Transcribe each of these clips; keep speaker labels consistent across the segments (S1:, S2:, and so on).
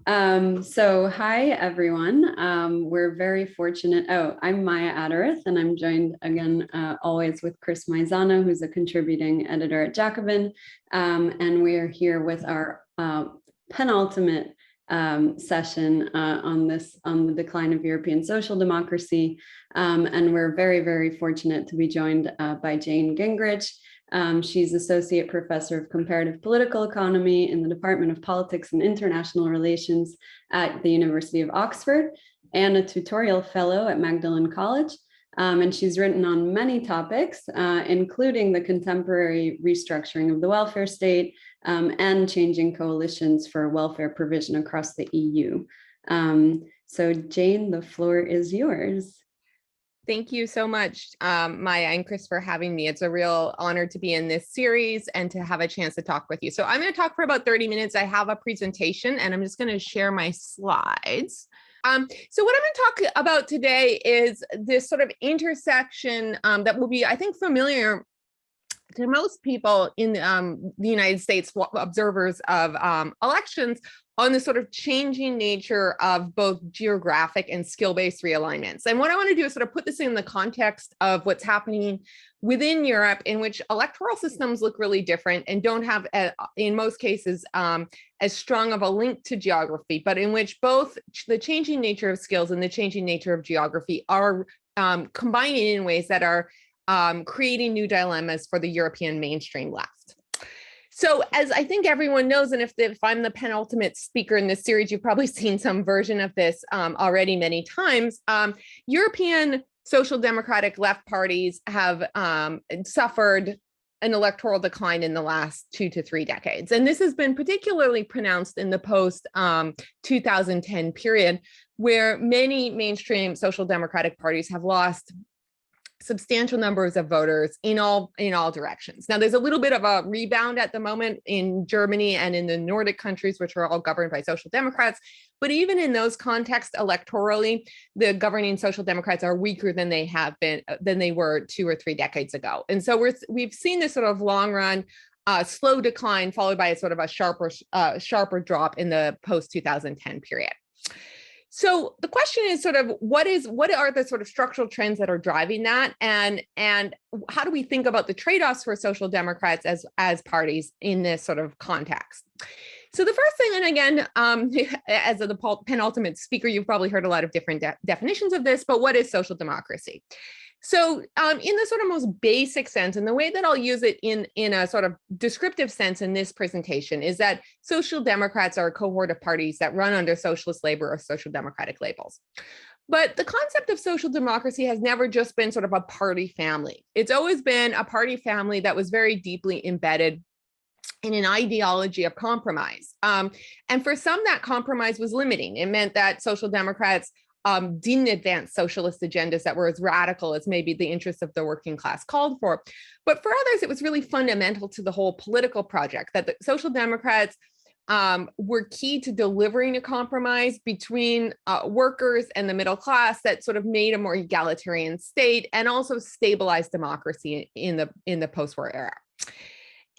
S1: So hi everyone. We're very fortunate. Oh, I'm Maya Adarath, and I'm joined again always with Chris Maizana, who's a contributing editor at Jacobin. And we are here with our penultimate session on the decline of European social democracy. And we're very, very fortunate to be joined by Jane Gingrich. She's Associate Professor of Comparative Political Economy in the Department of Politics and International Relations at the University of Oxford and a Tutorial Fellow at Magdalen College. And she's written on many topics, including the contemporary restructuring of the welfare state and changing coalitions for welfare provision across the EU. So Jane, the floor is yours.
S2: Thank you so much, Maya and Chris, for having me. It's a real honor to be in this series and to have a chance to talk with you. So I'm going to talk for about 30 minutes. I have a presentation and I'm just going to share my slides. So what I'm going to talk about today is this sort of intersection that will be, I think, familiar to most people in the United States, observers of elections, on the sort of changing nature of both geographic and skill-based realignments. And what I want to do is sort of put this in the context of what's happening within Europe, in which electoral systems look really different and don't have, in most cases, as strong of a link to geography, but in which both the changing nature of skills and the changing nature of geography are combining in ways that are creating new dilemmas for the European mainstream left. So as I think everyone knows, and if I'm the penultimate speaker in this series, you've probably seen some version of this already many times, European social democratic left parties have suffered an electoral decline in the last 2 to 3 decades. And this has been particularly pronounced in the post-2010 period, where many mainstream social democratic parties have lost substantial numbers of voters in all directions. Now, there's a little bit of a rebound at the moment in Germany and in the Nordic countries, which are all governed by social democrats. But even in those contexts, electorally, the governing social democrats are weaker than they were 2 or 3 decades ago. And so we've seen this sort of long run slow decline followed by a sort of a sharper drop in the post-2010 period. So the question is sort of what are the sort of structural trends that are driving that, and how do we think about the trade-offs for social democrats as parties in this sort of context? So the first thing, and again, as the penultimate speaker, you've probably heard a lot of different definitions of this, but what is social democracy? So in the sort of most basic sense, and the way that I'll use it in a sort of descriptive sense in this presentation is that social democrats are a cohort of parties that run under socialist labor or social democratic labels. But the concept of social democracy has never just been sort of a party family. It's always been a party family that was very deeply embedded in an ideology of compromise. And for some, that compromise was limiting. It meant that social democrats didn't advance socialist agendas that were as radical as maybe the interests of the working class called for. But for others, it was really fundamental to the whole political project that the social democrats were key to delivering a compromise between workers and the middle class that sort of made a more egalitarian state and also stabilized democracy in the post-war era.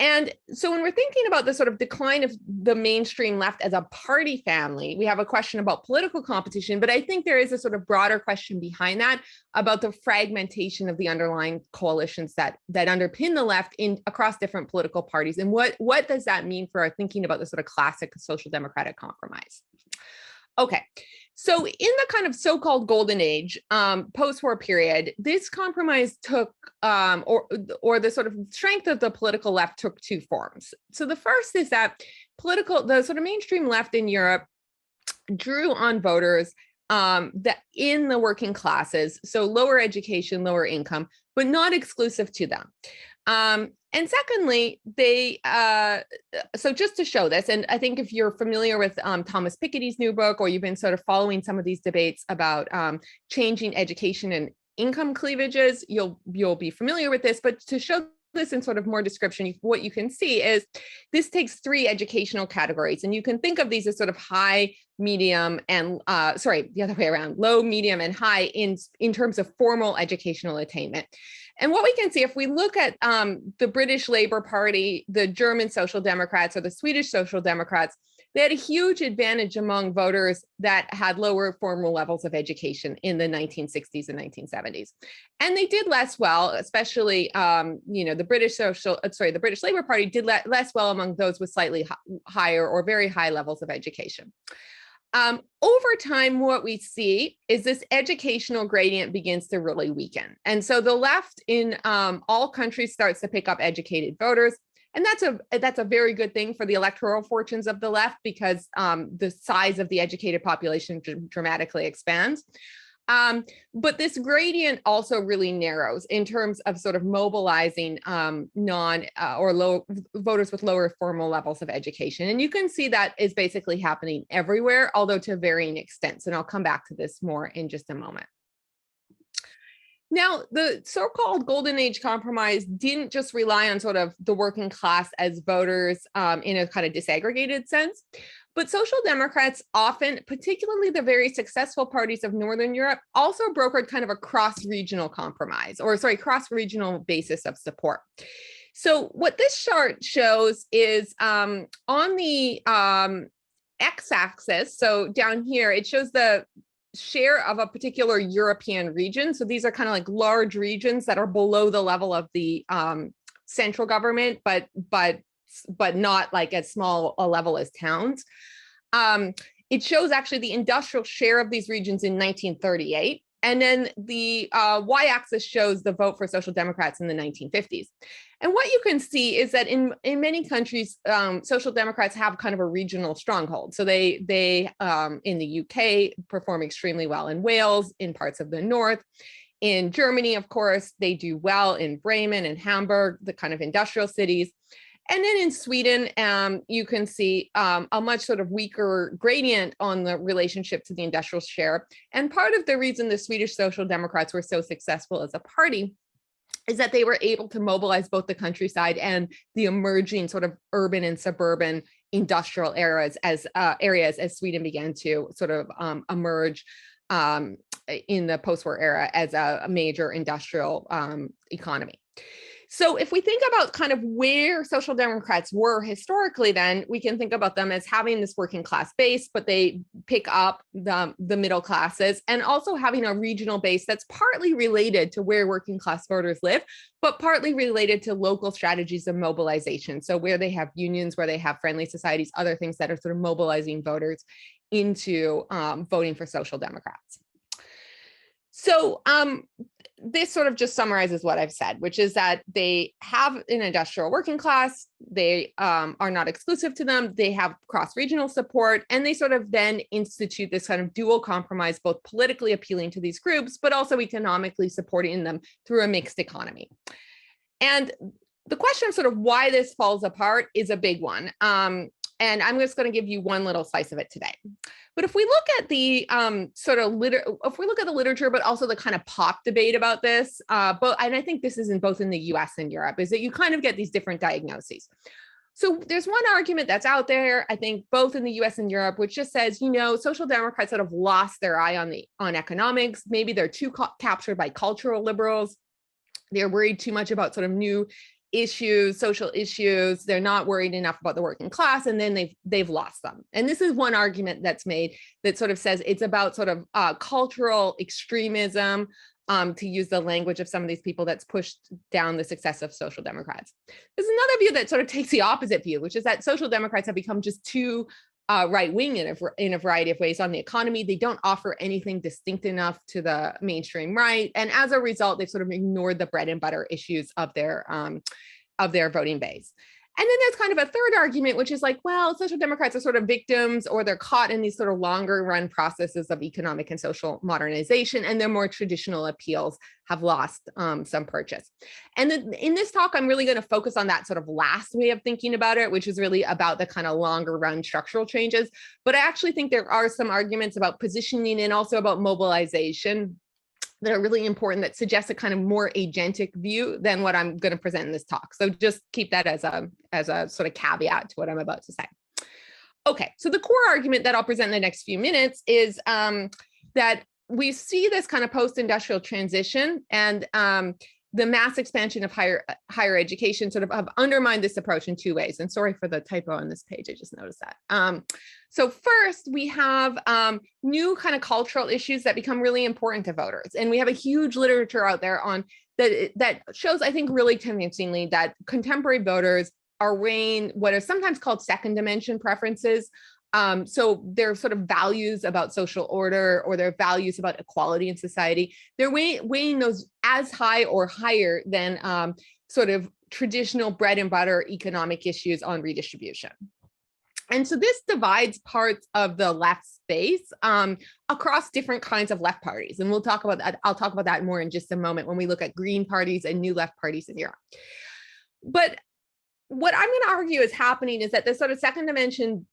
S2: And so when we're thinking about the sort of decline of the mainstream left as a party family, we have a question about political competition, but I think there is a sort of broader question behind that about the fragmentation of the underlying coalitions that underpin the left across different political parties. And what does that mean for our thinking about the sort of classic social democratic compromise? Okay. So in the kind of so-called golden age, post-war period, this compromise took, or the sort of strength of the political left took 2 forms. So the first is that the sort of mainstream left in Europe drew on voters that in the working classes, so lower education, lower income, but not exclusive to them. And secondly, so just to show this, and I think if you're familiar with Thomas Piketty's new book, or you've been sort of following some of these debates about changing education and income cleavages, you'll be familiar with this, but to show this in sort of more description, what you can see is this takes 3 educational categories, and you can think of these as sort of high, medium, and the other way around, low, medium, and high in terms of formal educational attainment. And what we can see, if we look at the British Labour Party, the German Social Democrats, or the Swedish Social Democrats, they had a huge advantage among voters that had lower formal levels of education in the 1960s and 1970s. And they did less well, especially, the British Labour Party did less well among those with slightly higher or very high levels of education. Over time, what we see is this educational gradient begins to really weaken. And so the left in all countries starts to pick up educated voters. And that's a very good thing for the electoral fortunes of the left, because the size of the educated population dramatically expands. But this gradient also really narrows in terms of sort of mobilizing low voters with lower formal levels of education. And you can see that is basically happening everywhere, although to varying extents. And I'll come back to this more in just a moment. Now, the so-called Golden Age Compromise didn't just rely on sort of the working class as voters in a kind of disaggregated sense, but Social Democrats often, particularly the very successful parties of Northern Europe, also brokered kind of a cross-regional compromise, cross-regional basis of support. So what this chart shows is on the x-axis, so down here, it shows the share of a particular European region. So these are kind of like large regions that are below the level of the central government, but not like as small a level as towns. It shows actually the industrial share of these regions in 1938. And then the y-axis shows the vote for Social Democrats in the 1950s. And what you can see is that in many countries, Social Democrats have kind of a regional stronghold. So they in the UK perform extremely well in Wales, in parts of the north. In Germany, of course, they do well in Bremen and Hamburg, the kind of industrial cities. And then in Sweden, you can see a much sort of weaker gradient on the relationship to the industrial share. And part of the reason the Swedish Social Democrats were so successful as a party is that they were able to mobilize both the countryside and the emerging sort of urban and suburban industrial areas as Sweden began to sort of emerge in the post-war era as a major industrial economy. So if we think about kind of where Social Democrats were historically, then we can think about them as having this working class base, but they pick up the middle classes, and also having a regional base that's partly related to where working class voters live, but partly related to local strategies of mobilization. So where they have unions, where they have friendly societies, other things that are sort of mobilizing voters into voting for Social Democrats. So this sort of just summarizes what I've said, which is that they have an industrial working class, they are not exclusive to them, they have cross-regional support, and they sort of then institute this kind of dual compromise, both politically appealing to these groups, but also economically supporting them through a mixed economy. And the question of sort of why this falls apart is a big one. And I'm just going to give you one little slice of it today. But if we look at the if we look at the literature, but also the kind of pop debate about this, and I think this is both in the US and Europe, is that you kind of get these different diagnoses. So there's one argument that's out there, I think both in the US and Europe, which just says, Social Democrats sort of lost their eye on economics. Maybe they're too captured by cultural liberals. They're worried too much about sort of new issues, social issues. They're not worried enough about the working class, and then they've lost them. And this is one argument that's made that sort of says it's about sort of cultural extremism, to use the language of some of these people, that's pushed down the success of Social Democrats. There's another view that sort of takes the opposite view, which is that Social Democrats have become just too right-wing in a variety of ways on the economy. They don't offer anything distinct enough to the mainstream right. And as a result, they've sort of ignored the bread and butter issues of their voting base. And then there's kind of a third argument, which is like, well, Social Democrats are sort of victims, or they're caught in these sort of longer run processes of economic and social modernization, and their more traditional appeals have lost some purchase. And then in this talk, I'm really going to focus on that sort of last way of thinking about it, which is really about the kind of longer run structural changes. But I actually think there are some arguments about positioning and also about mobilization that are really important, that suggest a kind of more agentic view than what I'm going to present in this talk. So just keep that as a sort of caveat to what I'm about to say. Okay, so the core argument that I'll present in the next few minutes is that we see this kind of post-industrial transition, and the mass expansion of higher education sort of have undermined this approach in two ways. And sorry for the typo on this page, I just noticed that. So first, we have new kind of cultural issues that become really important to voters. And we have a huge literature out there on that shows, I think, really convincingly that contemporary voters are weighing what are sometimes called second dimension preferences. So their sort of values about social order or their values about equality in society, they're weighing those as high or higher than sort of traditional bread and butter economic issues on redistribution. And so this divides parts of the left space across different kinds of left parties. And we'll talk about that. I'll talk about that more in just a moment when we look at green parties and new left parties in Europe. But what I'm going to argue is happening is that this sort of second dimension,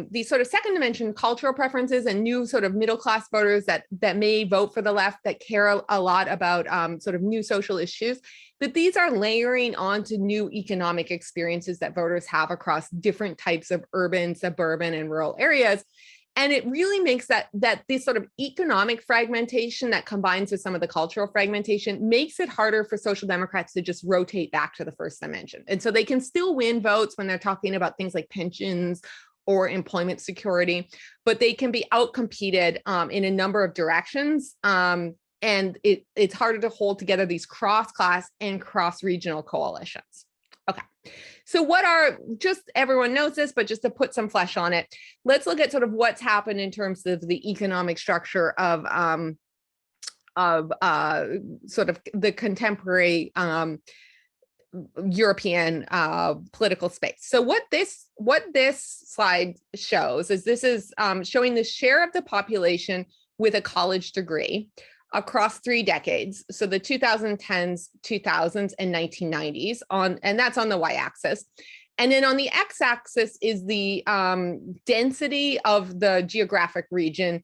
S2: these sort of second dimension cultural preferences and new sort of middle class voters that may vote for the left, that care a lot about sort of new social issues, that these are layering onto new economic experiences that voters have across different types of urban, suburban, and rural areas. And it really makes that this sort of economic fragmentation that combines with some of the cultural fragmentation makes it harder for social democrats to just rotate back to the first dimension. And so they can still win votes when they're talking about things like pensions or employment security, but they can be outcompeted in a number of directions. And it's harder to hold together these cross-class and cross-regional coalitions. Okay, so what are, just everyone knows this, but just to put some flesh on it, let's look at sort of what's happened in terms of the economic structure of sort of the contemporary European political space. So what this slide shows is this is showing the share of the population with a college degree across 3 decades. So the 2010s, 2000s, and 1990s and that's on the y-axis. And then on the x-axis is the density of the geographic region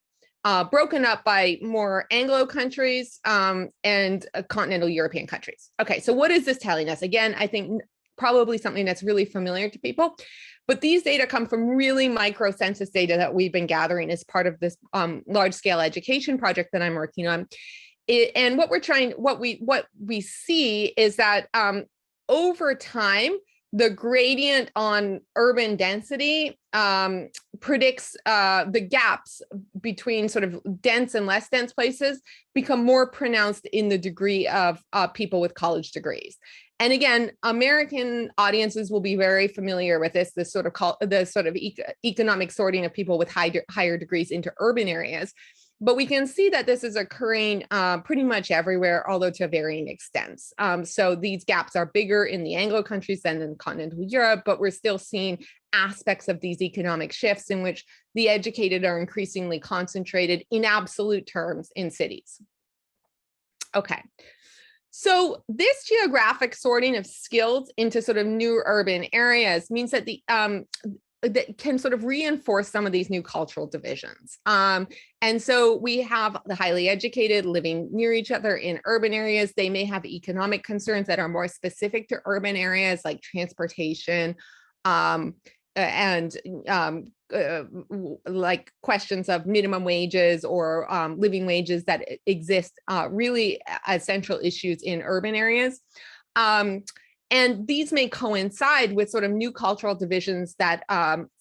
S2: broken up by more Anglo countries and continental European countries. Okay, so what is this telling us? Again, I think probably something that's really familiar to people, but these data come from really micro census data that we've been gathering as part of this large scale education project that I'm working on. And what we see is that over time, the gradient on urban density predicts the gaps between sort of dense and less dense places become more pronounced in the degree of people with college degrees. And again, American audiences will be very familiar with this sort of economic sorting of people with higher degrees into urban areas. But we can see that this is occurring pretty much everywhere, although to varying extents. So these gaps are bigger in the Anglo countries than in continental Europe, but we're still seeing aspects of these economic shifts in which the educated are increasingly concentrated in absolute terms in cities. Okay. So this geographic sorting of skills into sort of new urban areas means that that can sort of reinforce some of these new cultural divisions. And so we have the highly educated living near each other in urban areas. They may have economic concerns that are more specific to urban areas like transportation and like questions of minimum wages or living wages that exist really as central issues in urban areas. And these may coincide with sort of new cultural divisions that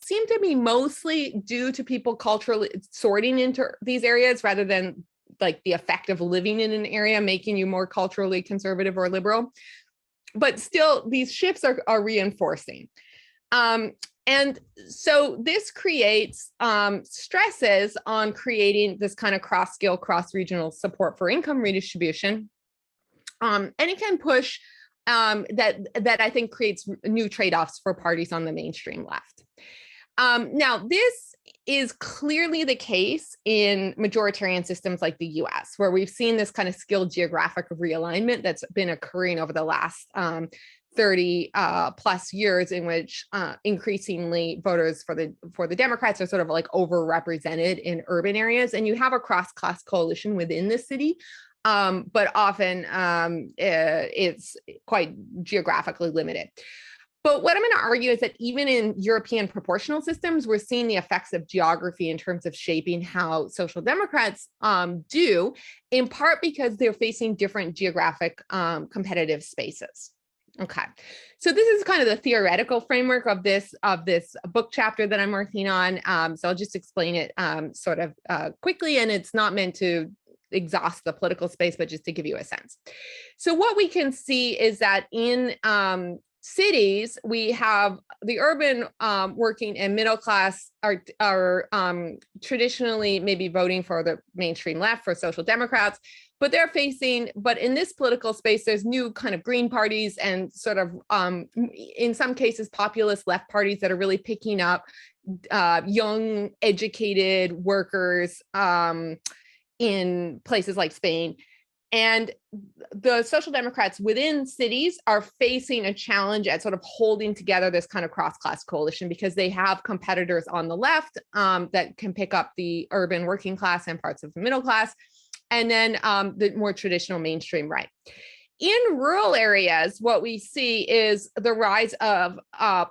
S2: seem to be mostly due to people culturally sorting into these areas rather than like the effect of living in an area making you more culturally conservative or liberal. But still, these shifts are reinforcing. And so this creates stresses on creating this kind of cross-skill, cross-regional support for income redistribution. And it can push that I think creates new trade-offs for parties on the mainstream left. Now, this is clearly the case in majoritarian systems like the US, where we've seen this kind of skilled geographic realignment that's been occurring over the last 30 plus years, in which increasingly voters for the Democrats are sort of like overrepresented in urban areas, and you have a cross-class coalition within the city. But often it's quite geographically limited. But what I'm going to argue is that even in European proportional systems, we're seeing the effects of geography in terms of shaping how social democrats do, in part because they're facing different geographic competitive spaces. Okay, so this is kind of the theoretical framework of this book chapter that I'm working on. So I'll just explain it sort of quickly, and it's not meant to exhaust the political space, but just to give you a sense. So what we can see is that in cities, we have the urban working and middle class are traditionally maybe voting for the mainstream left, for social democrats, but but in this political space, there's new kind of green parties and sort of, in some cases, populist left parties that are really picking up young, educated workers in places like Spain. And the social democrats within cities are facing a challenge at sort of holding together this kind of cross-class coalition, because they have competitors on the left that can pick up the urban working class and parts of the middle class, and then the more traditional mainstream right. In rural areas, what we see is the rise of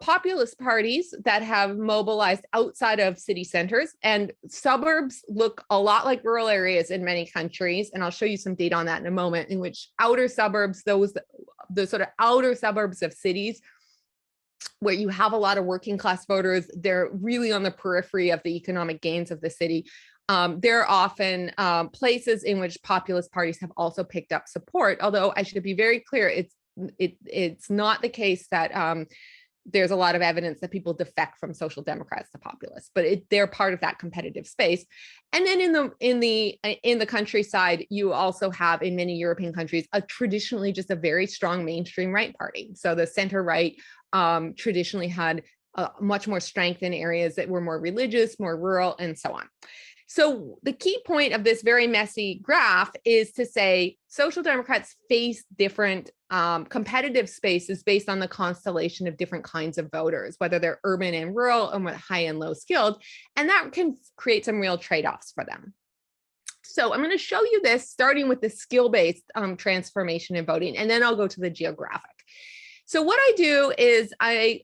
S2: populist parties that have mobilized outside of city centers, and suburbs look a lot like rural areas in many countries. And I'll show you some data on that in a moment, in which outer suburbs, the sort of outer suburbs of cities, where you have a lot of working class voters, they're really on the periphery of the economic gains of the city. There are often places in which populist parties have also picked up support, although I should be very clear, it's not the case that there's a lot of evidence that people defect from social democrats to populists, but they're part of that competitive space. And then in the countryside, you also have, in many European countries, traditionally just a very strong mainstream right party. So the center right traditionally had much more strength in areas that were more religious, more rural, and so on. So the key point of this very messy graph is to say social democrats face different competitive spaces based on the constellation of different kinds of voters, whether they're urban and rural, and high and low skilled, and that can create some real trade-offs for them. So I'm going to show you this starting with the skill-based transformation in voting, and then I'll go to the geographic. So what I do is I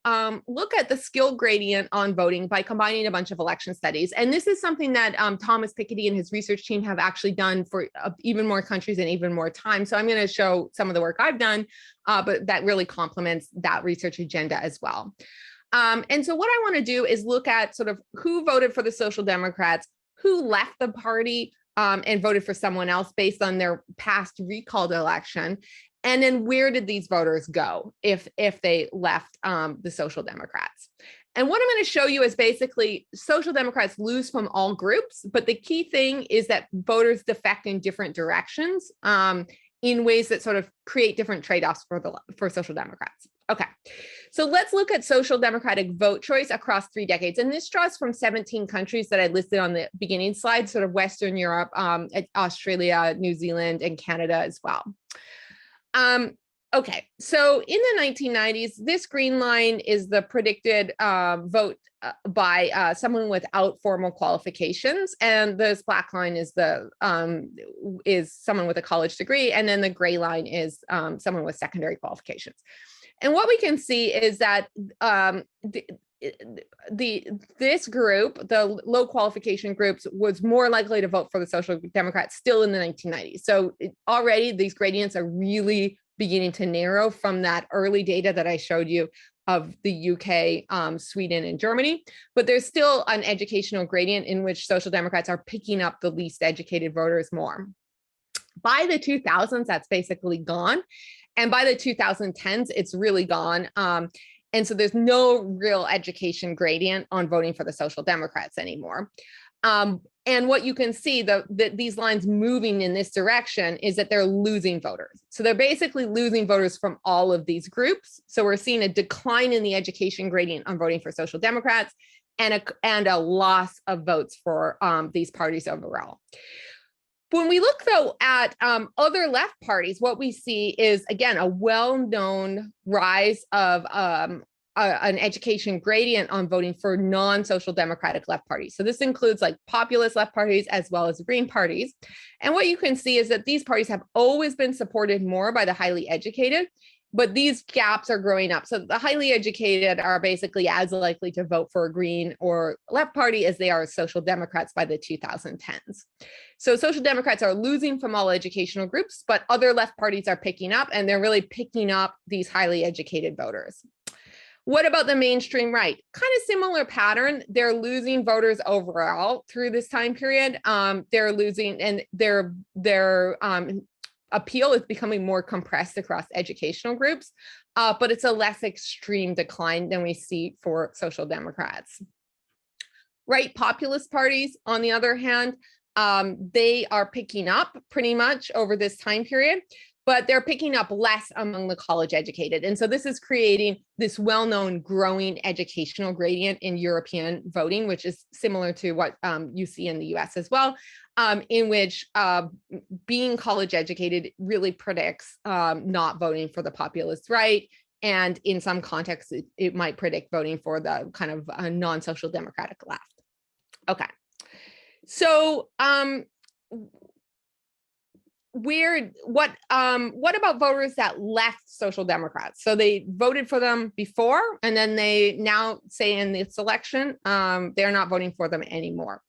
S2: look at the skill gradient on voting by combining a bunch of election studies. And this is something that Thomas Piketty and his research team have actually done for even more countries and even more time. So I'm going to show some of the work I've done, but that really complements that research agenda as well. And so what I want to do is look at sort of who voted for the Social Democrats, who left the party and voted for someone else based on their past recalled election. And then where did these voters go if they left the Social Democrats? And what I'm going to show you is basically Social Democrats lose from all groups, but the key thing is that voters defect in different directions in ways that sort of create different trade-offs for Social Democrats. Okay, so let's look at social democratic vote choice across 3 decades. And this draws from 17 countries that I listed on the beginning slide, sort of Western Europe, Australia, New Zealand, and Canada as well. Okay, so in the 1990s, this green line is the predicted vote by someone without formal qualifications, and this black line is someone with a college degree, and then the gray line is someone with secondary qualifications. And what we can see is that this group, the low qualification groups, was more likely to vote for the Social Democrats still in the 1990s. So already these gradients are really beginning to narrow from that early data that I showed you of the UK, Sweden, and Germany. But there's still an educational gradient in which Social Democrats are picking up the least educated voters more. By the 2000s, that's basically gone. And by the 2010s, it's really gone. And so there's no real education gradient on voting for the Social Democrats anymore. And what you can see, these lines moving in this direction, is that they're losing voters. So they're basically losing voters from all of these groups. So we're seeing a decline in the education gradient on voting for Social Democrats, and a loss of votes for these parties overall. When we look, though, at other left parties, what we see is, again, a well-known rise of an education gradient on voting for non-social democratic left parties. So this includes like populist left parties as well as green parties. And what you can see is that these parties have always been supported more by the highly educated. but these gaps are growing up. So the highly educated are basically as likely to vote for a Green or left party as they are Social Democrats by the 2010s. So Social Democrats are losing from all educational groups, but other left parties are picking up, and they're really picking up these highly educated voters. What about the mainstream right? Kind of similar pattern. They're losing voters overall through this time period. They're losing, and their appeal is becoming more compressed across educational groups, but it's a less extreme decline than we see for Social Democrats. Right populist parties, on the other hand, they are picking up pretty much over this time period, but they're picking up less among the college educated. And so this is creating this well-known growing educational gradient in European voting, which is similar to what you see in the US as well, in which being college educated really predicts not voting for the populist right. And in some contexts, it might predict voting for the kind of non-social democratic left. Okay, so what about voters that left Social Democrats? So they voted for them before, and then they now say in this election, they're not voting for them anymore.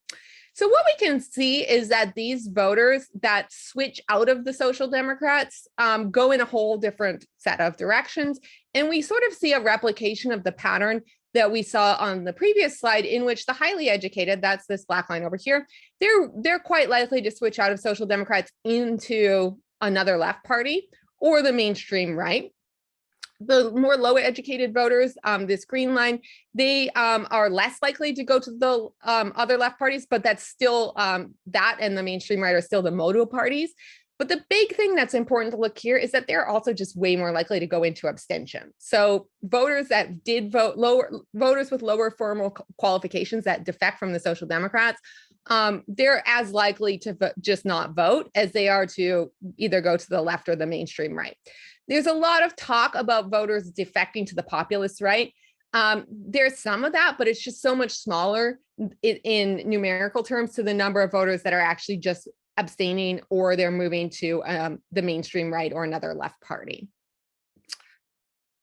S2: So what we can see is that these voters that switch out of the Social Democrats go in a whole different set of directions. And we sort of see a replication of the pattern that we saw on the previous slide, in which the highly educated, that's this black line over here, they're quite likely to switch out of Social Democrats into another left party or the mainstream right. The more low educated voters, this green line, they are less likely to go to the other left parties, but that's still that and the mainstream right are still the modal parties. But the big thing that's important to look here is that they're also just way more likely to go into abstention. So voters that did vote, voters with lower formal qualifications that defect from the Social Democrats, they're as likely to just not vote as they are to either go to the left or the mainstream right. There's a lot of talk about voters defecting to the populist right. There's some of that, but it's just so much smaller in numerical terms to the number of voters that are actually just abstaining or they're moving to the mainstream right or another left party.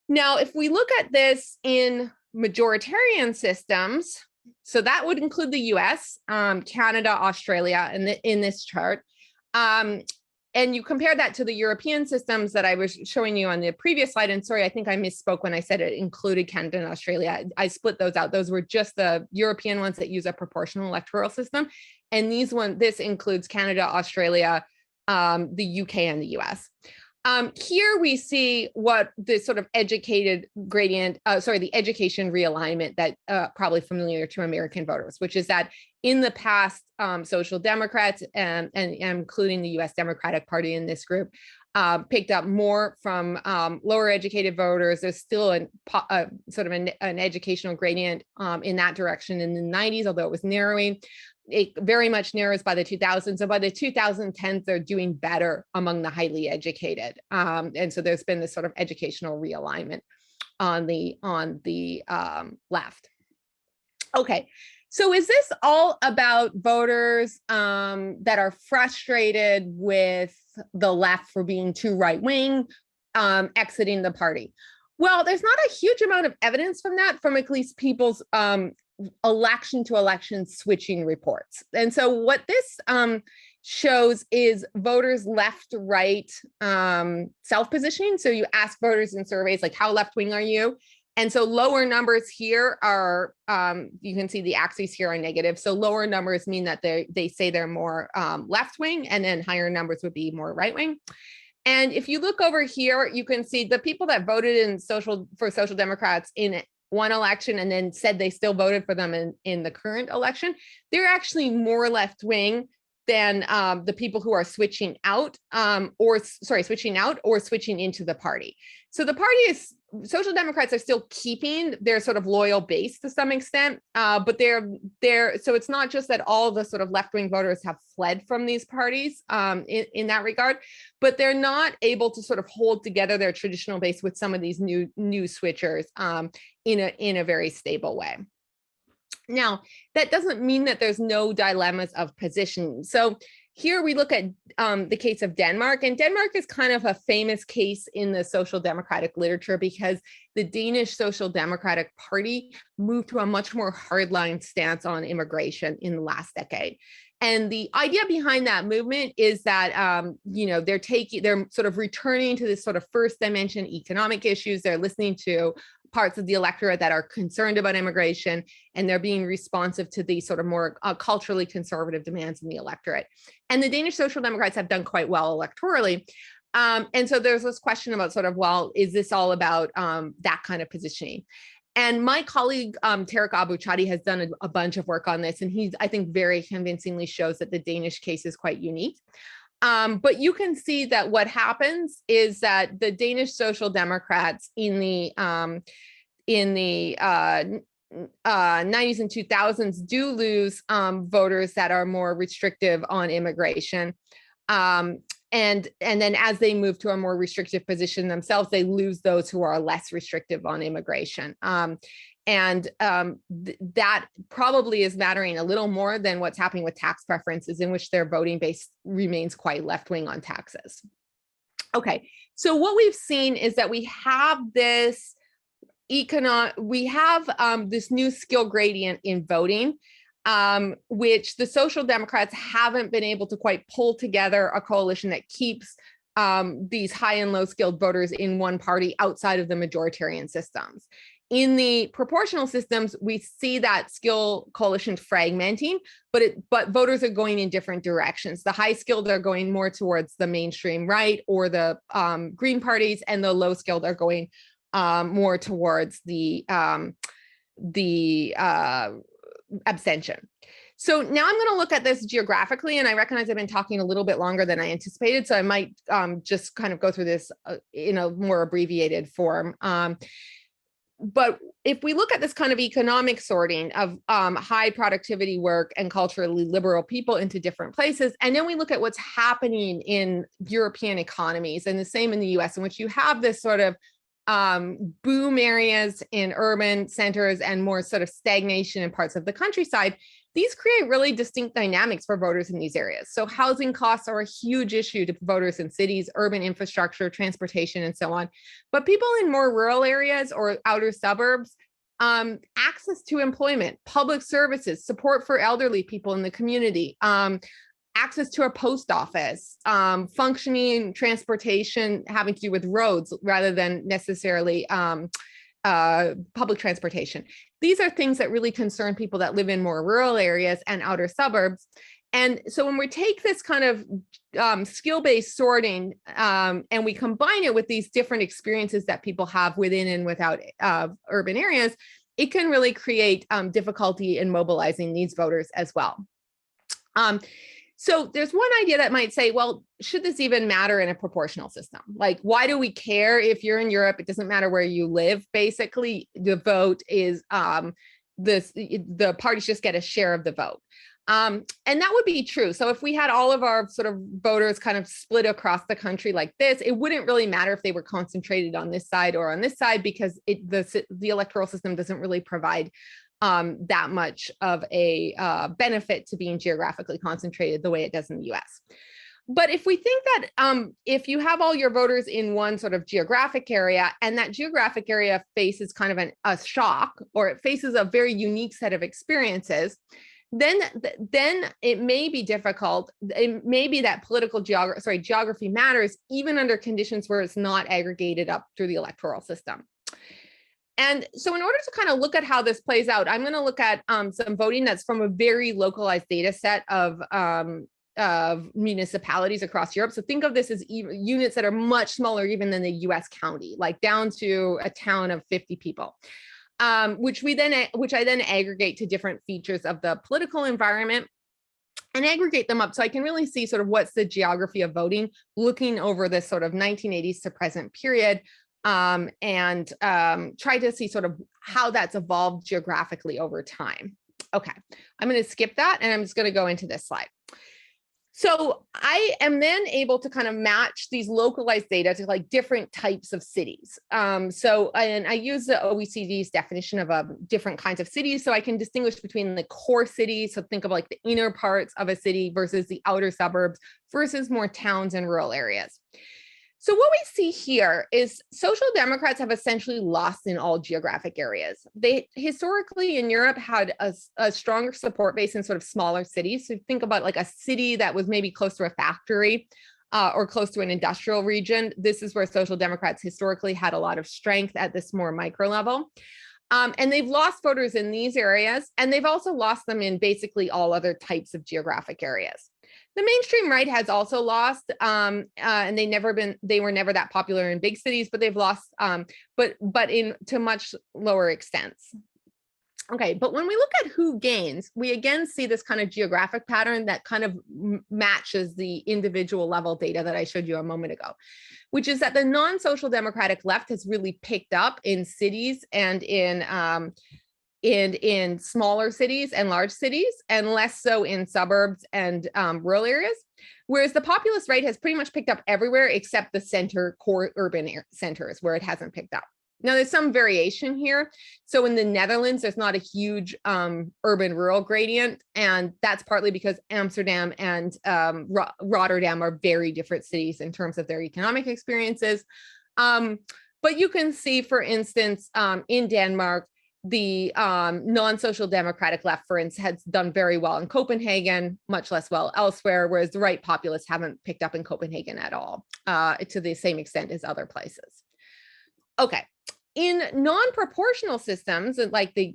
S2: Now, if we look at this in majoritarian systems, so that would include the US, Canada, Australia in this chart. And you compare that to the European systems that I was showing you on the previous slide. And sorry, I think I misspoke when I said it included Canada and Australia. I split those out. Those were just the European ones that use a proportional electoral system. And this includes Canada, Australia, the UK, and the US. Here we see what the sort of educated gradient, the education realignment that probably familiar to American voters, which is that in the past, Social Democrats and including the US Democratic Party in this group picked up more from lower educated voters. There's still a sort of an educational gradient in that direction in the 90s, although it was narrowing. It very much narrows by the 2000s. So by the 2010s, they're doing better among the highly educated. And so there's been this sort of educational realignment on the left. Okay, so is this all about voters that are frustrated with the left for being too right-wing, exiting the party? Well, there's not a huge amount of evidence from that, from at least people's election to election switching reports. And so what this shows is voters left-right self-positioning. So you ask voters in surveys like, how left-wing are you? And so lower numbers here are, you can see the axes here are negative. So lower numbers mean that they say they're more left-wing, and then higher numbers would be more right-wing. And if you look over here, you can see the people that voted for Social Democrats in one election and then said they still voted for them in the current election, they're actually more left-wing than the people who are switching out or switching into the party. So the party Social Democrats are still keeping their sort of loyal base to some extent, but so it's not just that all the sort of left-wing voters have fled from these parties in that regard, but they're not able to sort of hold together their traditional base with some of these new switchers in a very stable way. Now, that doesn't mean that there's no dilemmas of positioning. So here we look at the case of Denmark, and Denmark is kind of a famous case in the social democratic literature because the Danish Social Democratic Party moved to a much more hardline stance on immigration in the last decade. And the idea behind that movement is that, they're sort of returning to this sort of first dimension economic issues. They're listening to parts of the electorate that are concerned about immigration, and they're being responsive to the sort of more culturally conservative demands in the electorate. And the Danish Social Democrats have done quite well electorally. And so there's this question about sort of, well, is this all about that kind of positioning? And my colleague, Tarek Abu-Chadi, has done a bunch of work on this, and he's, I think, very convincingly shows that the Danish case is quite unique. But you can see that what happens is that the Danish Social Democrats in the 90s and 2000s do lose voters that are more restrictive on immigration. And then as they move to a more restrictive position themselves, they lose those who are less restrictive on immigration. That probably is mattering a little more than what's happening with tax preferences, in which their voting base remains quite left-wing on taxes. Okay, so what we've seen is that we have this this new skill gradient in voting, which the Social Democrats haven't been able to quite pull together a coalition that keeps these high and low skilled voters in one party outside of the majoritarian systems. In the proportional systems, we see that skill coalition fragmenting, but voters are going in different directions. The high skilled are going more towards the mainstream right or the Green parties, and the low skilled are going more towards the abstention. So now I'm going to look at this geographically, and I recognize I've been talking a little bit longer than I anticipated, so I might just kind of go through this in a more abbreviated form. But if we look at this kind of economic sorting of high productivity work and culturally liberal people into different places, and then we look at what's happening in European economies, and the same in the US, in which you have this sort of boom areas in urban centers and more sort of stagnation in parts of the countryside, these create really distinct dynamics for voters in these areas. So housing costs are a huge issue to voters in cities, urban infrastructure, transportation, and so on. But people in more rural areas or outer suburbs, access to employment, public services, support for elderly people in the community, access to a post office, functioning transportation having to do with roads rather than necessarily public transportation. These are things that really concern people that live in more rural areas and outer suburbs. And so when we take this kind of skill-based sorting and we combine it with these different experiences that people have within and without urban areas, it can really create difficulty in mobilizing these voters as well. So there's one idea that might say, well, should this even matter in a proportional system? Like, why do we care if you're in Europe? It doesn't matter where you live. Basically, the vote is the parties just get a share of the vote. And that would be true. So if we had all of our sort of voters kind of split across the country like this, it wouldn't really matter if they were concentrated on this side or on this side, because the electoral system doesn't really provide that much of a benefit to being geographically concentrated the way it does in the US. But if we think that if you have all your voters in one sort of geographic area, and that geographic area faces kind of a shock, or it faces a very unique set of experiences, then it may be difficult. It may be that political geography matters even under conditions where it's not aggregated up through the electoral system. And so in order to kind of look at how this plays out, I'm going to look at some voting that's from a very localized data set of municipalities across Europe. So think of this as units that are much smaller even than the US county, like down to a town of 50 people, which I then aggregate to different features of the political environment and aggregate them up so I can really see sort of what's the geography of voting looking over this sort of 1980s to present period. And try to see sort of how that's evolved geographically over time. Okay, I'm going to skip that and I'm just going to go into this slide. So I am then able to kind of match these localized data to like different types of cities. And I use the OECD's definition of different kinds of cities. So I can distinguish between the core cities. So think of like the inner parts of a city versus the outer suburbs versus more towns and rural areas. So what we see here is social democrats have essentially lost in all geographic areas. They historically in Europe had a stronger support base in sort of smaller cities. So think about like a city that was maybe close to a factory or close to an industrial region. This is where social democrats historically had a lot of strength at this more micro level. And they've lost voters in these areas, and they've also lost them in basically all other types of geographic areas. The mainstream right has also lost, and they were never that popular in big cities, but they've lost, but to much lower extents. Okay, but when we look at who gains, we again see this kind of geographic pattern that kind of matches the individual level data that I showed you a moment ago, which is that the non-social democratic left has really picked up in cities and in smaller cities and large cities, and less so in suburbs and rural areas. Whereas the populist right has pretty much picked up everywhere except the center core urban centers where it hasn't picked up. Now there's some variation here. So in the Netherlands, there's not a huge urban rural gradient. And that's partly because Amsterdam and Rotterdam are very different cities in terms of their economic experiences. But you can see, for instance, in Denmark, the non-social democratic left, for instance, has done very well in Copenhagen, much less well elsewhere, whereas the right populists haven't picked up in Copenhagen at all to the same extent as other places. Okay. In non-proportional systems like the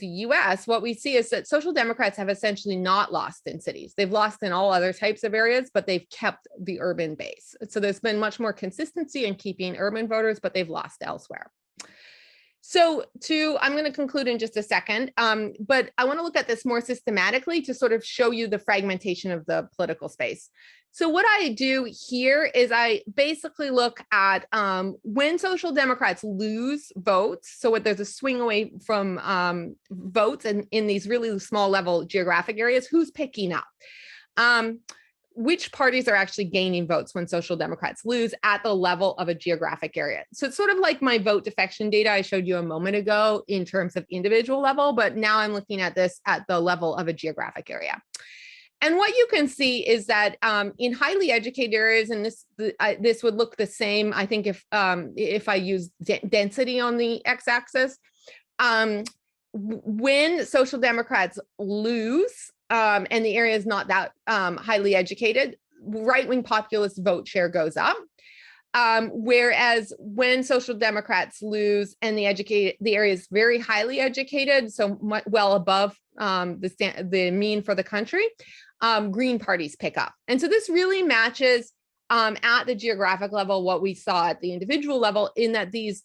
S2: US, what we see is that social democrats have essentially not lost in cities. They've lost in all other types of areas, but they've kept the urban base. So there's been much more consistency in keeping urban voters, but they've lost elsewhere. So I'm going to conclude in just a second, but I want to look at this more systematically to sort of show you the fragmentation of the political space. So what I do here is I basically look at when social democrats lose votes, so there's a swing away from votes and in these really small level geographic areas, who's picking up? Which parties are actually gaining votes when social democrats lose at the level of a geographic area. So it's sort of like my vote defection data I showed you a moment ago in terms of individual level, but now I'm looking at this at the level of a geographic area. And what you can see is that in highly educated areas, and this would look the same, I think, if I use density on the x-axis, when social democrats lose, and the area is not that highly educated, right-wing populist vote share goes up. Whereas when social democrats lose and the area is very highly educated, so well above the mean for the country, green parties pick up. And so this really matches at the geographic level what we saw at the individual level, in that these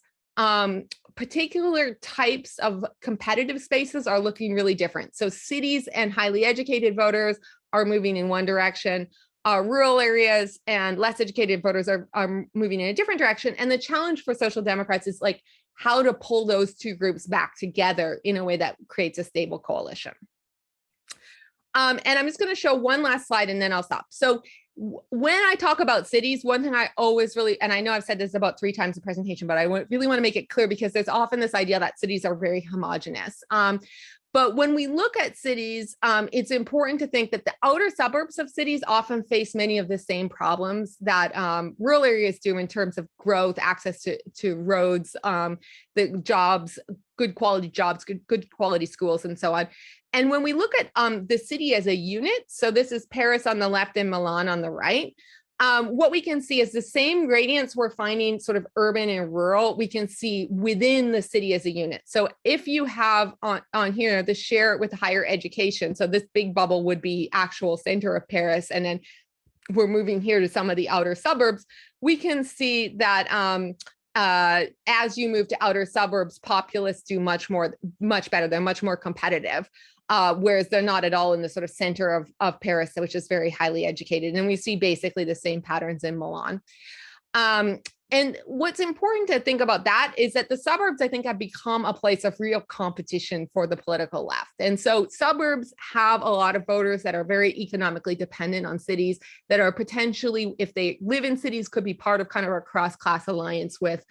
S2: particular types of competitive spaces are looking really different. So cities and highly educated voters are moving in one direction. Rural areas and less educated voters are moving in a different direction. And the challenge for social democrats is like how to pull those two groups back together in a way that creates a stable coalition. And I'm just going to show one last slide and then I'll stop. So when I talk about cities, one thing I always really, and I know I've said this about 3 times the presentation, but I really want to make it clear because there's often this idea that cities are very homogenous. But when we look at cities, it's important to think that the outer suburbs of cities often face many of the same problems that rural areas do in terms of growth, access to roads, the jobs, good quality jobs, good quality schools, and so on. And when we look at the city as a unit, so this is Paris on the left and Milan on the right, what we can see is the same gradients we're finding sort of urban and rural, we can see within the city as a unit. So if you have on here the share with higher education, so this big bubble would be actual center of Paris, and then we're moving here to some of the outer suburbs, we can see that as you move to outer suburbs, populists do much better. They're much more competitive. Whereas they're not at all in the sort of center of Paris, which is very highly educated. And we see basically the same patterns in Milan. And what's important to think about that is that the suburbs, I think, have become a place of real competition for the political left. And so suburbs have a lot of voters that are very economically dependent on cities, that are potentially, if they live in cities, could be part of kind of a cross-class alliance with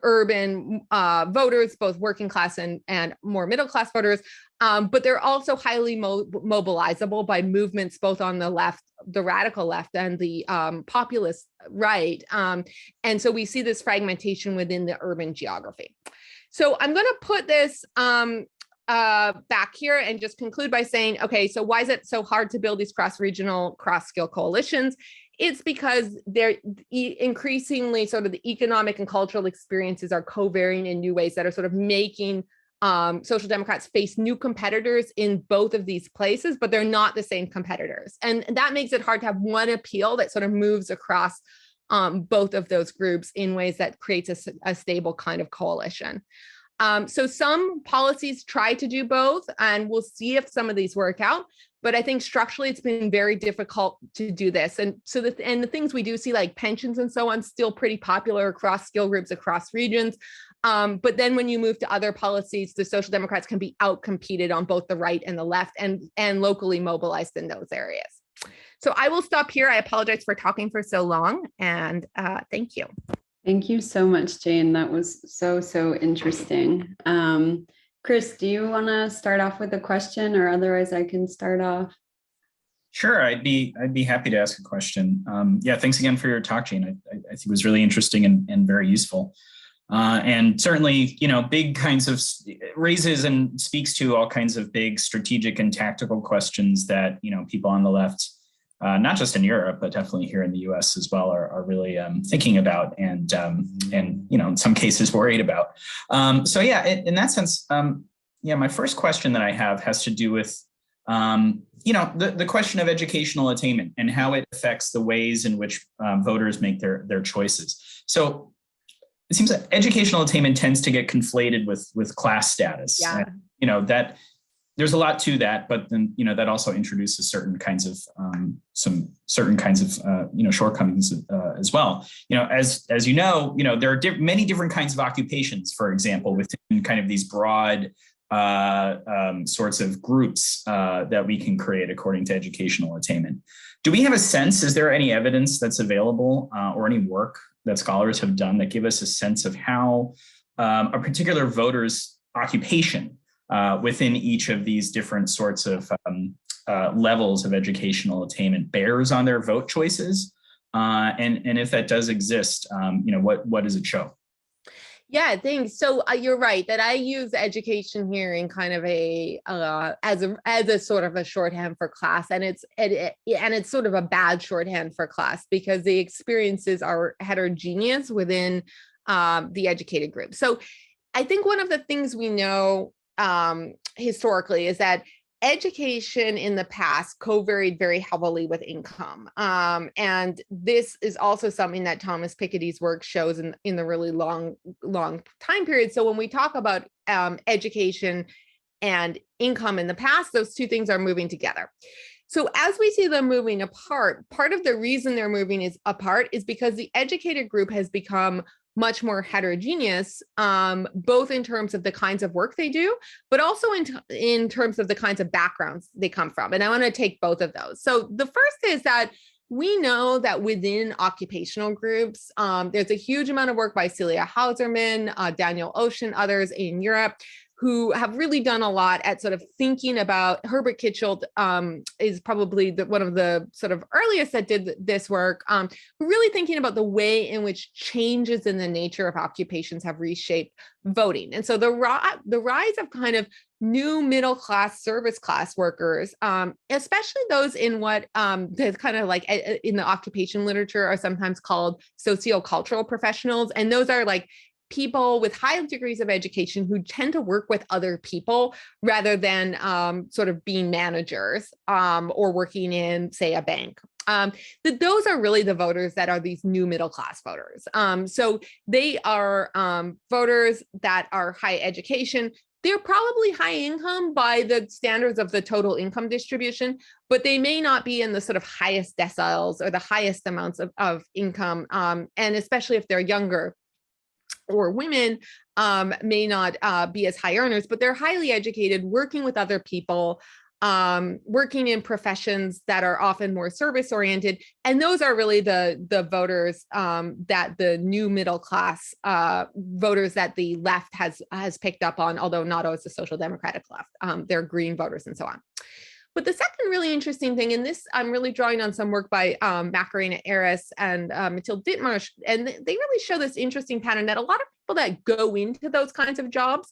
S2: urban voters, both working class and more middle class voters. But they're also highly mobilizable by movements both on the left, the radical left, and the populist right. And so we see this fragmentation within the urban geography. So I'm going to put this back here and just conclude by saying, okay, so why is it so hard to build these cross-regional, cross-skill coalitions? It's because they're increasingly sort of the economic and cultural experiences are co-varying in new ways that are sort of making Social Democrats face new competitors in both of these places, but they're not the same competitors. And that makes it hard to have one appeal that sort of moves across both of those groups in ways that creates a stable kind of coalition. So some policies try to do both, and we'll see if some of these work out. But I think structurally, it's been very difficult to do this. And so the things we do see, like pensions and so on, still pretty popular across skill groups, across regions. But then when you move to other policies, the Social Democrats can be outcompeted on both the right and the left, and locally mobilized in those areas. So I will stop here. I apologize for talking for so long, and thank you.
S1: Thank you so much, Jane. That was so interesting. Chris, do you want to start off with a question, or otherwise I can start off?
S3: Sure, I'd be happy to ask a question. Yeah, thanks again for your talk, Jane. I think it was really interesting and very useful. And certainly, big kinds of raises and speaks to all kinds of big strategic and tactical questions that, people on the left, not just in Europe, but definitely here in the US as well, are really thinking about and in some cases worried about. So yeah, in that sense, my first question that I have has to do with, the question of educational attainment and how it affects the ways in which voters make their choices. So it seems that educational attainment tends to get conflated with class status.
S2: Yeah.
S3: And, that there's a lot to that, but then, that also introduces certain kinds of shortcomings as well. As there are many different kinds of occupations, for example, within kind of these broad sorts of groups that we can create according to educational attainment. Do we have a sense, is there any evidence that's available or any work that scholars have done that give us a sense of how a particular voter's occupation within each of these different sorts of levels of educational attainment bears on their vote choices? And if that does exist, what does it show?
S2: Yeah, thanks. So you're right that I use education here in kind of as a sort of a shorthand for class, and it's sort of a bad shorthand for class because the experiences are heterogeneous within the educated group. So I think one of the things we know historically is that education in the past co-varied very heavily with income. And this is also something that Thomas Piketty's work shows in the really long time period. So when we talk about education and income in the past, those two things are moving together. So as we see them moving apart, part of the reason they're moving apart is because the educated group has become much more heterogeneous, both in terms of the kinds of work they do, but also in terms of the kinds of backgrounds they come from. And I want to take both of those. So the first is that we know that within occupational groups, there's a huge amount of work by Celia Hauserman, Daniel Ocean, others in Europe, who have really done a lot at sort of thinking about. Herbert Kitchell is probably one of the sort of earliest that did this work, really thinking about the way in which changes in the nature of occupations have reshaped voting. And so the rise of kind of new middle class, service class workers, especially those in what the kind of like in the occupation literature are sometimes called sociocultural professionals. And those are like people with high degrees of education who tend to work with other people rather than sort of being managers or working in, say, a bank. Those are really the voters that are these new middle class voters. So they are voters that are high education, they're probably high income by the standards of the total income distribution, but they may not be in the sort of highest deciles or the highest amounts of income. And especially if they're younger or women, may not be as high earners, but they're highly educated, working with other people, working in professions that are often more service oriented. And those are really the voters that the new middle class voters that the left has picked up on, although not always the social democratic left. They're green voters and so on. But the second really interesting thing, and this I'm really drawing on some work by Macarena Aris and Mathilde Dittmarsh, and they really show this interesting pattern that a lot of people that go into those kinds of jobs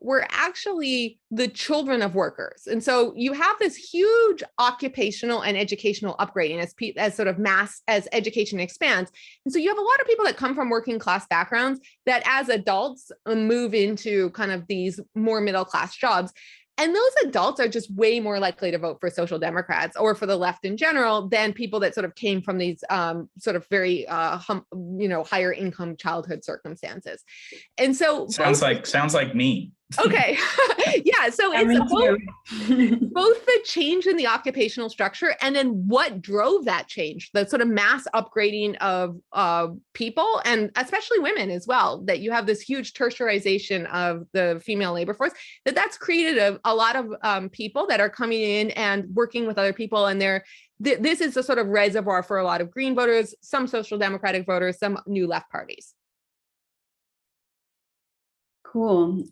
S2: were actually the children of workers. And so you have this huge occupational and educational upgrading as sort of as education expands. And so you have a lot of people that come from working class backgrounds that as adults move into kind of these more middle class jobs. And those adults are just way more likely to vote for social democrats or for the left in general than people that sort of came from these sort of very, higher income childhood circumstances. And so
S3: sounds like me.
S2: Okay. Yeah. So it's both the change in the occupational structure and then what drove that change, the sort of mass upgrading of people and especially women as well, that you have this huge tertiarization of the female labor force, that's created a lot of people that are coming in and working with other people. And this is a sort of reservoir for a lot of green voters, some social democratic voters, some new left parties.
S1: Cool.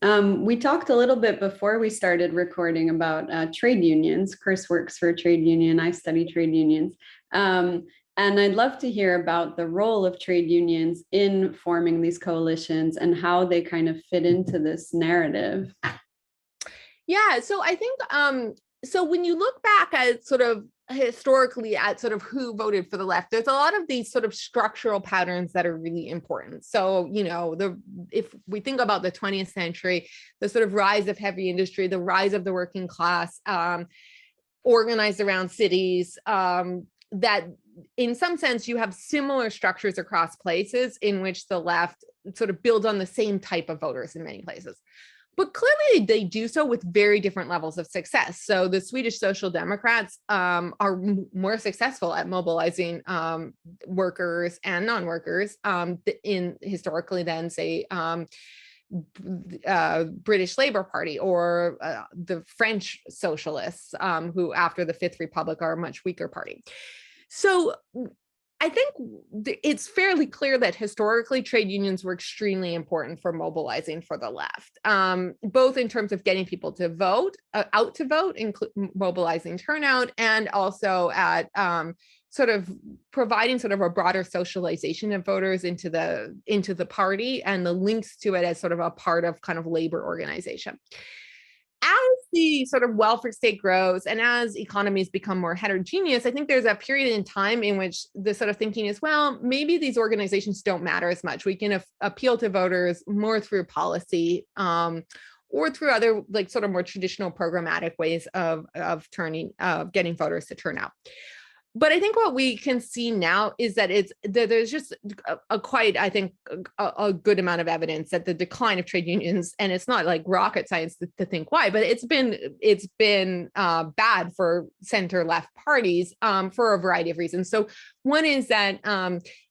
S1: We talked a little bit before we started recording about trade unions. Chris works for a trade union. I study trade unions. And I'd love to hear about the role of trade unions in forming these coalitions and how they kind of fit into this narrative.
S2: Yeah, so I think, so when you look back at sort of historically at sort of who voted for the left, there's a lot of these sort of structural patterns that are really important. So, if we think about the 20th century, the sort of rise of heavy industry, the rise of the working class, organized around cities, that in some sense you have similar structures across places in which the left sort of builds on the same type of voters in many places. But clearly they do so with very different levels of success. So the Swedish Social Democrats are more successful at mobilizing workers and non-workers historically than, say, British Labour Party or the French socialists, who after the Fifth Republic are a much weaker party. So I think it's fairly clear that historically trade unions were extremely important for mobilizing for the left, both in terms of getting people to vote, out to vote, mobilizing turnout, and also at sort of providing sort of a broader socialization of voters into the party and the links to it as sort of a part of kind of labor organization. As the sort of welfare state grows and as economies become more heterogeneous, I think there's a period in time in which the sort of thinking is, well, maybe these organizations don't matter as much. We can appeal to voters more through policy or through other like sort of more traditional programmatic ways of getting voters to turn out. But I think what we can see now is that there's just a good amount of evidence that the decline of trade unions, and it's not like rocket science to think why, but it's been bad for center left parties for a variety of reasons. So one is that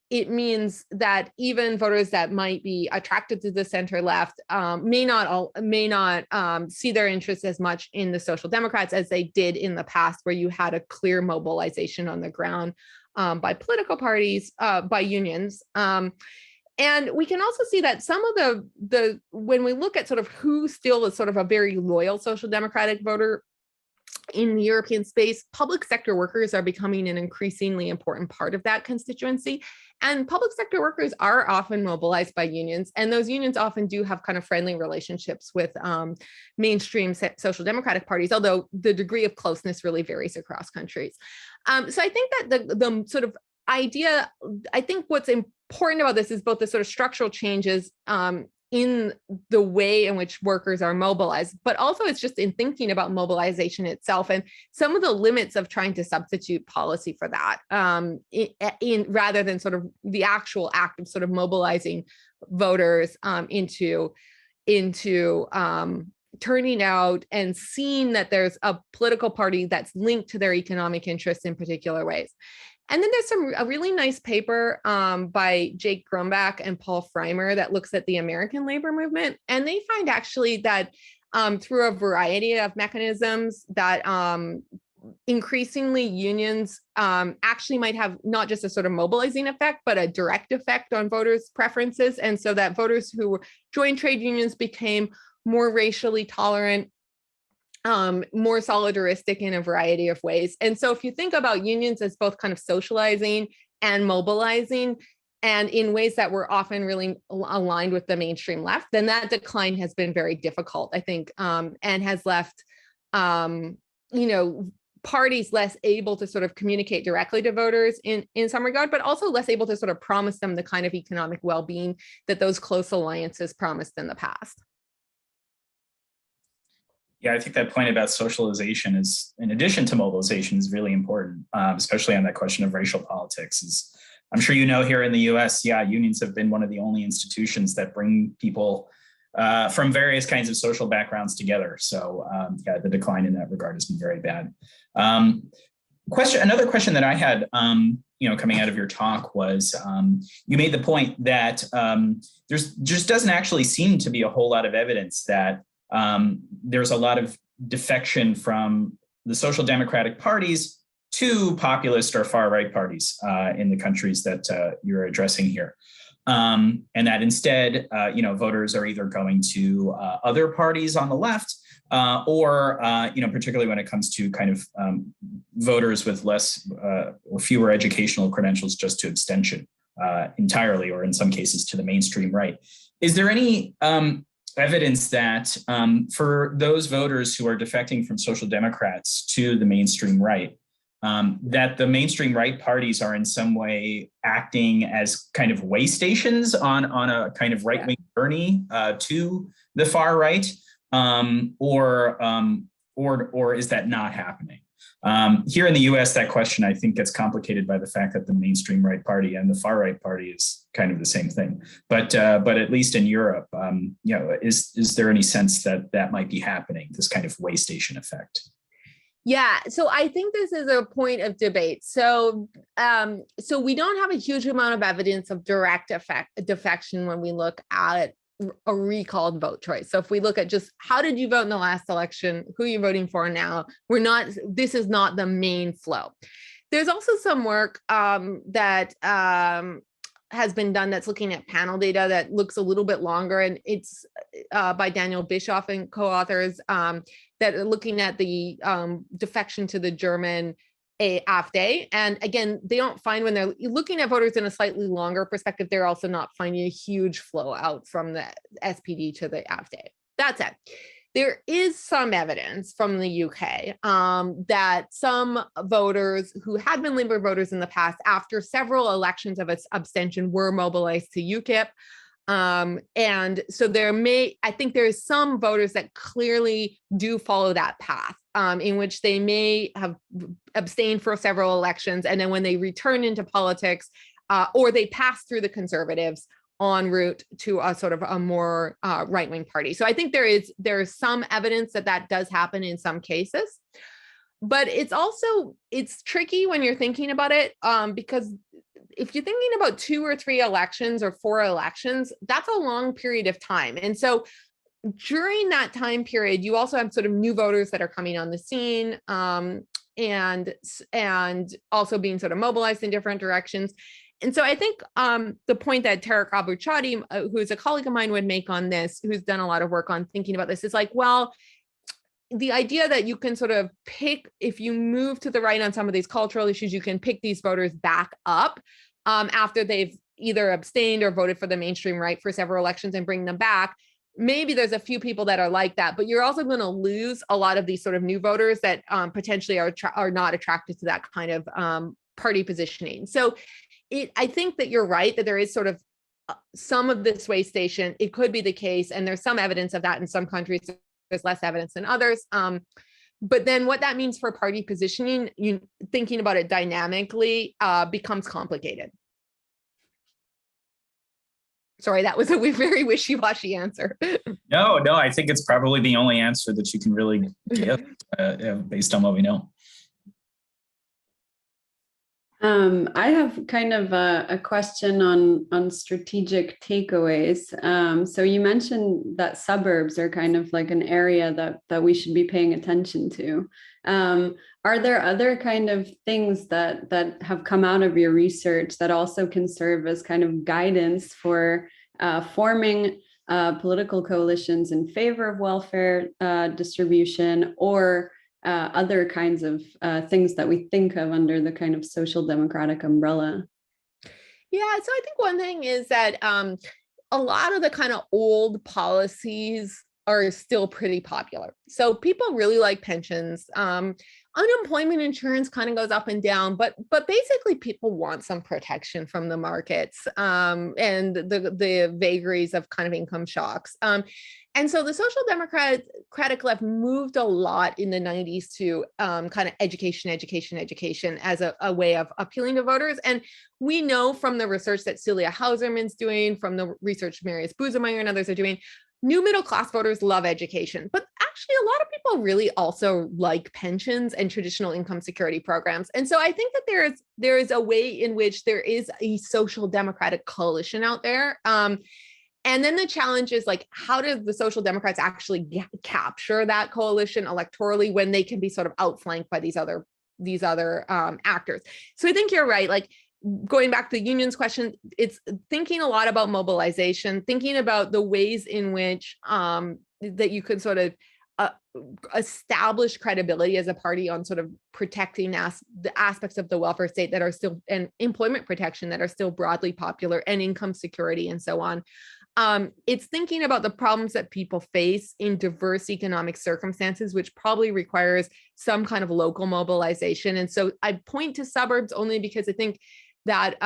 S2: it means that even voters that might be attracted to the center left may not see their interests as much in the Social Democrats as they did in the past, where you had a clear mobilization on the ground by political parties, by unions. And we can also see that some of the when we look at sort of who still is sort of a very loyal Social Democratic voter in the European space, public sector workers are becoming an increasingly important part of that constituency. And public sector workers are often mobilized by unions, and those unions often do have kind of friendly relationships with mainstream social democratic parties, although the degree of closeness really varies across countries. So I think that the sort of idea, I think what's important about this is both the sort of structural changes in the way in which workers are mobilized, but also it's just in thinking about mobilization itself and some of the limits of trying to substitute policy for that, rather than sort of the actual act of sort of mobilizing voters into into turning out and seeing that there's a political party that's linked to their economic interests in particular ways. And then there's a really nice paper by Jake Grumbach and Paul Freimer that looks at the American labor movement. And they find actually that through a variety of mechanisms that increasingly unions actually might have not just a sort of mobilizing effect, but a direct effect on voters' preferences. And so that voters who joined trade unions became more racially tolerant, more solidaristic in a variety of ways. And so if you think about unions as both kind of socializing and mobilizing, and in ways that were often really aligned with the mainstream left, then that decline has been very difficult, I think, and has left, parties less able to sort of communicate directly to voters in some regard, but also less able to sort of promise them the kind of economic well-being that those close alliances promised in the past.
S3: Yeah, I think that point about socialization is, in addition to mobilization, is really important, especially on that question of racial politics. Is I'm sure you know, here in the US, unions have been one of the only institutions that bring people from various kinds of social backgrounds together. So the decline in that regard has been very bad. Another question that I had, coming out of your talk was, you made the point that there's just doesn't actually seem to be a whole lot of evidence that there's a lot of defection from the social democratic parties to populist or far-right parties in the countries that you're addressing here. And that instead, voters are either going to other parties on the left or particularly when it comes to kind of voters with less or fewer educational credentials, just to abstention entirely, or in some cases to the mainstream right. Is there any evidence that for those voters who are defecting from social democrats to the mainstream right, that the mainstream right parties are in some way acting as kind of way stations on a kind of right-wing journey to the far right, or is that not happening? Here in the US, that question, I think, gets complicated by the fact that the mainstream right party and the far right party is kind of the same thing. But at least in Europe, is there any sense that that might be happening, this kind of way station effect?
S2: Yeah, so I think this is a point of debate. So we don't have a huge amount of evidence of direct defection when we look at a recalled vote choice. So if we look at just how did you vote in the last election, who are you voting for now, this is not the main flow. There's also some work that has been done that's looking at panel data that looks a little bit longer, and it's by Daniel Bischoff and co-authors that are looking at the defection to the German AfD. And again, they don't find, when they're looking at voters in a slightly longer perspective, they're also not finding a huge flow out from the SPD to the AfD. That said, there is some evidence from the UK that some voters who had been Labour voters in the past, after several elections of abstention, were mobilized to UKIP. And so I think there is some voters that clearly do follow that path, in which they may have abstained for several elections, and then when they return into politics, or they pass through the Conservatives en route to a sort of a more right-wing party. So I think there is some evidence that does happen in some cases, but it's tricky when you're thinking about it, because if you're thinking about 2 or 3 elections or 4 elections, that's a long period of time. And so during that time period, you also have sort of new voters that are coming on the scene, and also being sort of mobilized in different directions. And so I think the point that Tarek Abuchadi, who's a colleague of mine, would make on this, who's done a lot of work on thinking about this, is like, well, the idea that you can sort of pick, if you move to the right on some of these cultural issues, you can pick these voters back up after they've either abstained or voted for the mainstream right for several elections and bring them back. Maybe there's a few people that are like that, but you're also going to lose a lot of these sort of new voters that potentially are not attracted to that kind of party positioning. So I think that you're right, that there is sort of some of this way station. It could be the case, and there's some evidence of that in some countries. There's less evidence than others. But then what that means for party positioning, thinking about it dynamically, becomes complicated. Sorry, that was a very wishy-washy answer.
S3: No, I think it's probably the only answer that you can really give based on what we know.
S1: I have kind of a question on strategic takeaways. So you mentioned that suburbs are kind of like an area that we should be paying attention to. Are there other kind of things that have come out of your research that also can serve as kind of guidance for forming political coalitions in favor of welfare distribution, or other kinds of things that we think of under the kind of social democratic umbrella?
S2: Yeah, so I think one thing is that a lot of the kind of old policies are still pretty popular. So people really like pensions. Unemployment insurance kind of goes up and down, but basically people want some protection from the markets and the vagaries of kind of income shocks. And so the social democratic left moved a lot in the 90s to kind of education as a way of appealing to voters. And we know from the research that Celia Hauserman's doing, from the research Marius Busemeyer and others are doing, new middle class voters love education, but actually a lot of people really also like pensions and traditional income security programs. And so I think that there is a way in which there is a social democratic coalition out there. And then the challenge is, like, how do the Social Democrats actually capture that coalition electorally when they can be sort of outflanked by these other actors? So I think you're right. Like, going back to the unions question, it's thinking a lot about mobilization, thinking about the ways in which that you could sort of establish credibility as a party on sort of protecting the aspects of the welfare state that are still, and employment protection that are still broadly popular, and income security and so on. It's thinking about the problems that people face in diverse economic circumstances, which probably requires some kind of local mobilization. And so I point to suburbs only because I think that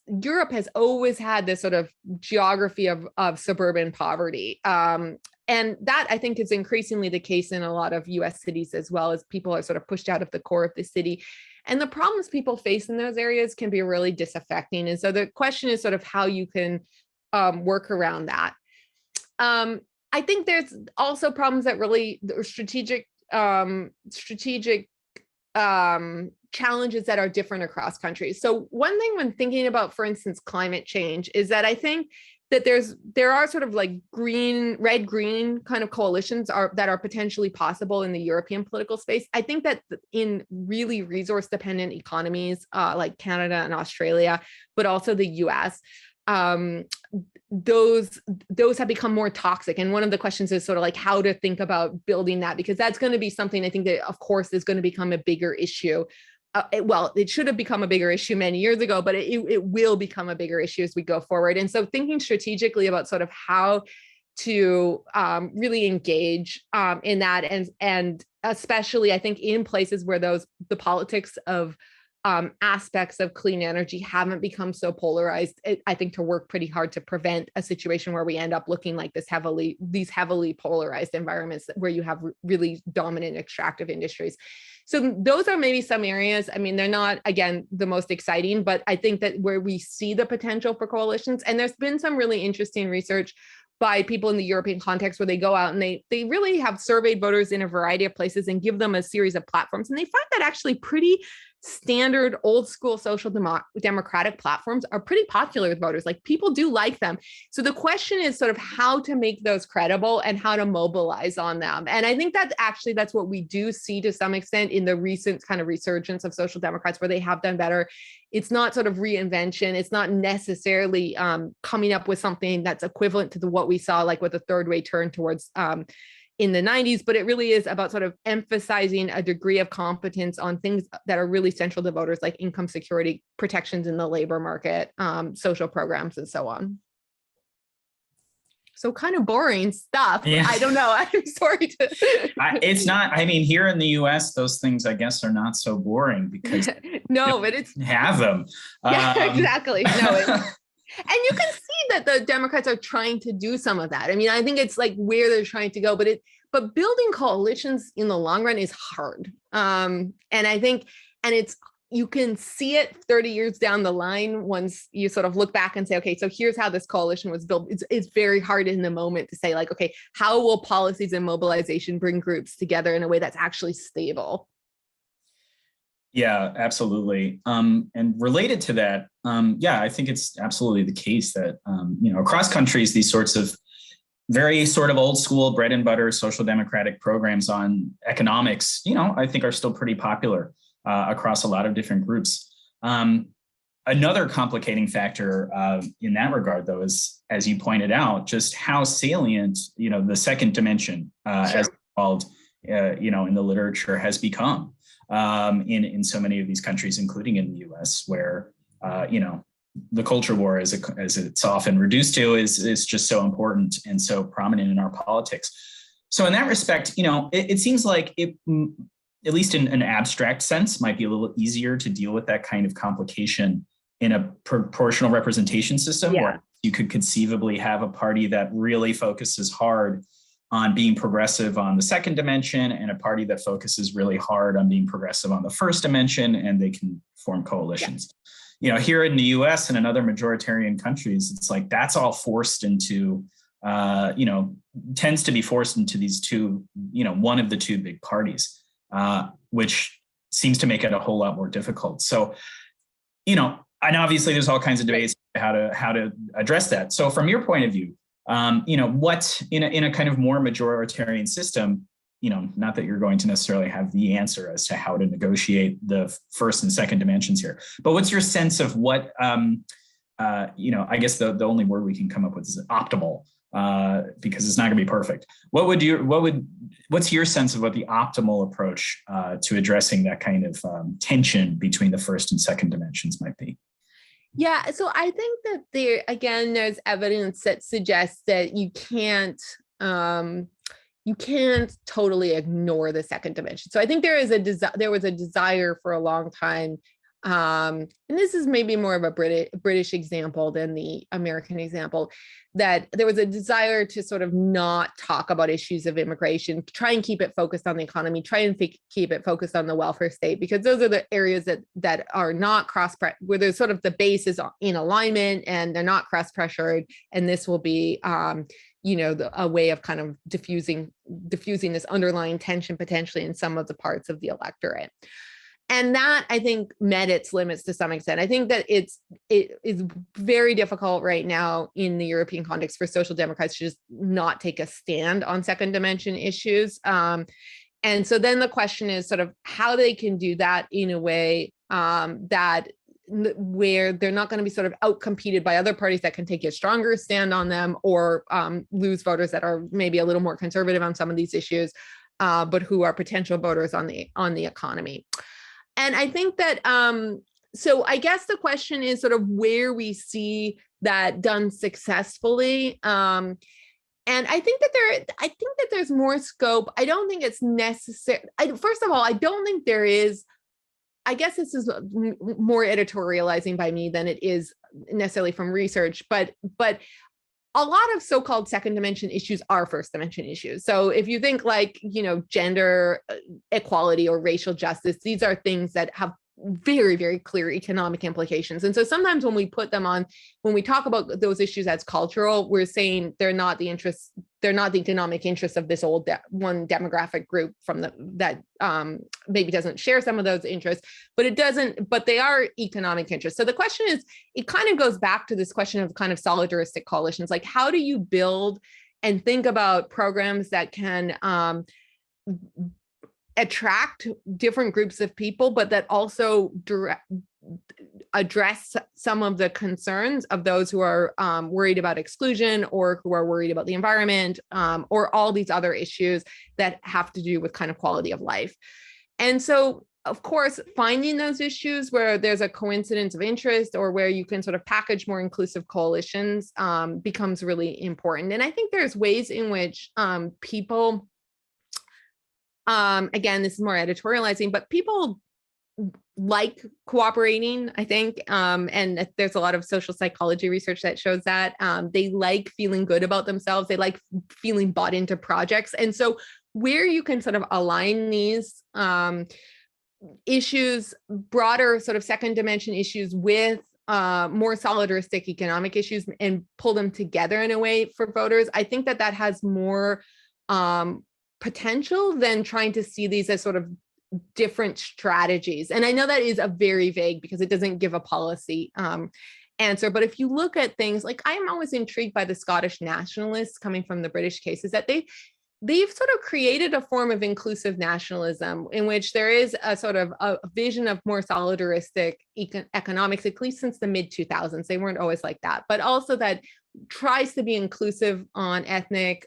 S2: Europe has always had this sort of geography of suburban poverty. And that, I think, is increasingly the case in a lot of US cities as well, as people are sort of pushed out of the core of the city. And the problems people face in those areas can be really disaffecting. And so the question is sort of how you can work around that. I think there's also problems that really strategic challenges that are different across countries. So one thing when thinking about, for instance, climate change, is that I think that there are sort of like red-green kind of coalitions that are potentially possible in the European political space. I think that in really resource-dependent economies like Canada and Australia, but also the US, those have become more toxic. And one of the questions is sort of like how to think about building that, because that's going to be something I think that, of course, is going to become a bigger issue. It should have become a bigger issue many years ago, but it will become a bigger issue as we go forward. And so thinking strategically about sort of how to really engage in that, and especially I think in places where the politics of aspects of clean energy haven't become so polarized, I think to work pretty hard to prevent a situation where we end up looking like these heavily polarized environments where you have really dominant extractive industries. So those are maybe some areas. I mean, they're not, again, the most exciting, but I think that where we see the potential for coalitions, and there's been some really interesting research by people in the European context where they go out and they really have surveyed voters in a variety of places and give them a series of platforms. And they find that actually pretty standard old school social democratic platforms are pretty popular with voters. Like, people do like them. So the question is sort of how to make those credible and how to mobilize on them. And I think that actually that's what we do see to some extent in the recent kind of resurgence of social democrats, where they have done better. It's not sort of reinvention. It's not necessarily coming up with something that's equivalent to what we saw like with the third way turn towards in the 90s, but it really is about sort of emphasizing a degree of competence on things that are really central to voters, like income security, protections in the labor market, social programs, and so on. So kind of boring stuff. Yeah. I don't know. I'm sorry to.
S3: It's not. I mean, here in the U.S., those things, I guess, are not so boring because
S2: no, but it's
S3: have them.
S2: Yeah, exactly. No. And you can see that the Democrats are trying to do some of that. I mean, I think it's like where they're trying to go, but building coalitions in the long run is hard. And I think, and it's you can see it 30 years down the line once you sort of look back and say, okay, so here's how this coalition was built. It's very hard in the moment to say like, okay, how will policies and mobilization bring groups together in a way that's actually stable?
S3: Yeah, absolutely. And related to that, yeah, I think it's absolutely the case that, across countries, these sorts of very sort of old school bread and butter social democratic programs on economics, I think are still pretty popular across a lot of different groups. Another complicating factor in that regard, though, is, as you pointed out, just how salient, the second dimension, as it's called, in the literature, has become in so many of these countries, including in the U.S., where the culture war, as it's often reduced to, is just so important and so prominent in our politics. So in that respect, it seems like it, at least in an abstract sense, might be a little easier to deal with that kind of complication in a proportional representation system, where you could conceivably have a party that really focuses hard on being progressive on the second dimension, and a party that focuses really hard on being progressive on the first dimension, and they can form coalitions. Here in the US and in other majoritarian countries, it's like that's all forced into, tends to be forced into these two, one of the two big parties, which seems to make it a whole lot more difficult. So, and obviously there's all kinds of debates how to address that. So from your point of view, what in a kind of more majoritarian system, not that you're going to necessarily have the answer as to how to negotiate the first and second dimensions here, but what's your sense of what, I guess the only word we can come up with is optimal, because it's not going to be perfect. What's your sense of what the optimal approach to addressing that kind of tension between the first and second dimensions might be?
S2: Yeah, so I think that there's evidence that suggests that you can't totally ignore the second dimension. So I think there was a desire for a long time, and this is maybe more of a British example than the American example, that there was a desire to sort of not talk about issues of immigration, try and keep it focused on the economy, try and keep it focused on the welfare state, because those are the areas that are not where there's sort of the base is in alignment and they're not cross-pressured, and this will be a way of kind of diffusing this underlying tension potentially in some of the parts of the electorate. And that, I think, met its limits to some extent. I think that it is very difficult right now in the European context for social democrats to just not take a stand on second dimension issues. And so then the question is sort of how they can do that in a way where they're not going to be sort of outcompeted by other parties that can take a stronger stand on them, or lose voters that are maybe a little more conservative on some of these issues, but who are potential voters on the economy. And I think that, so I guess the question is sort of where we see that done successfully. And I think that there's more scope. I don't think it's necessary. First of all, I don't think there is, I guess this is more editorializing by me than it is necessarily from research, but a lot of so-called second dimension issues are first dimension issues. So if you think like, gender equality or racial justice, these are things that have very, very clear economic implications. And so sometimes when we talk about those issues as cultural, we're saying they're not the economic interests of this one demographic group that maybe doesn't share some of those interests, but they are economic interests. So the question is, it kind of goes back to this question of kind of solidaristic coalitions. Like, how do you build and think about programs that can attract different groups of people, but that also address some of the concerns of those who are worried about exclusion, or who are worried about the environment, or all these other issues that have to do with kind of quality of life. And so, of course, finding those issues where there's a coincidence of interest, or where you can sort of package more inclusive coalitions, becomes really important. And I think there's ways in which people, again, this is more editorializing, but people like cooperating, I think, and there's a lot of social psychology research that shows that they like feeling good about themselves. They like feeling bought into projects. And so where you can sort of align these issues, broader sort of second dimension issues with more solidaristic economic issues and pull them together in a way for voters. I think that has more potential than trying to see these as sort of different strategies. And I know that is a very vague because it doesn't give a policy answer. But if you look at things like, I'm always intrigued by the Scottish nationalists coming from the British cases, that they've sort of created a form of inclusive nationalism in which there is a sort of a vision of more solidaristic economics, at least since the mid 2000s. They weren't always like that, but also that tries to be inclusive on ethnic,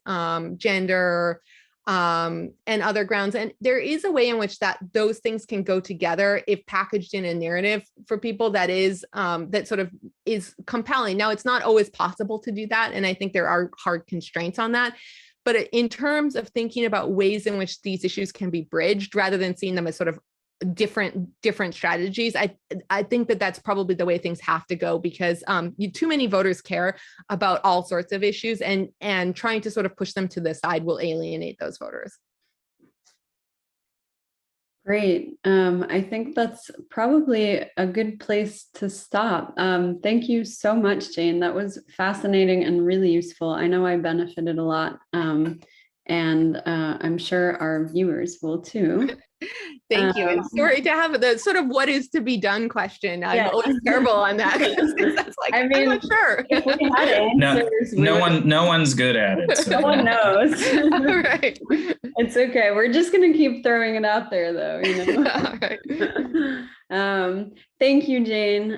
S2: gender, and other grounds. And there is a way in which those things can go together if packaged in a narrative for people that is that sort of is compelling. Now, it's not always possible to do that, and I think there are hard constraints on that. But in terms of thinking about ways in which these issues can be bridged, rather than seeing them as sort of different strategies, I think that that's probably the way things have to go, because too many voters care about all sorts of issues, and trying to sort of push them to the side will alienate those voters.
S1: Great. I think that's probably a good place to stop. Thank you so much, Jane. That was fascinating and really useful. I know I benefited a lot, and I'm sure our viewers will too.
S2: Thank you. And sorry to have the sort of what is to be done question. I'm always terrible on that. That's like, I mean, I'm not sure.
S1: If we had answers,
S3: no one's good at it. So.
S1: No one knows.
S2: Right.
S1: It's okay. We're just going to keep throwing it out there, though. You know.
S2: All right.
S1: Thank you, Jane.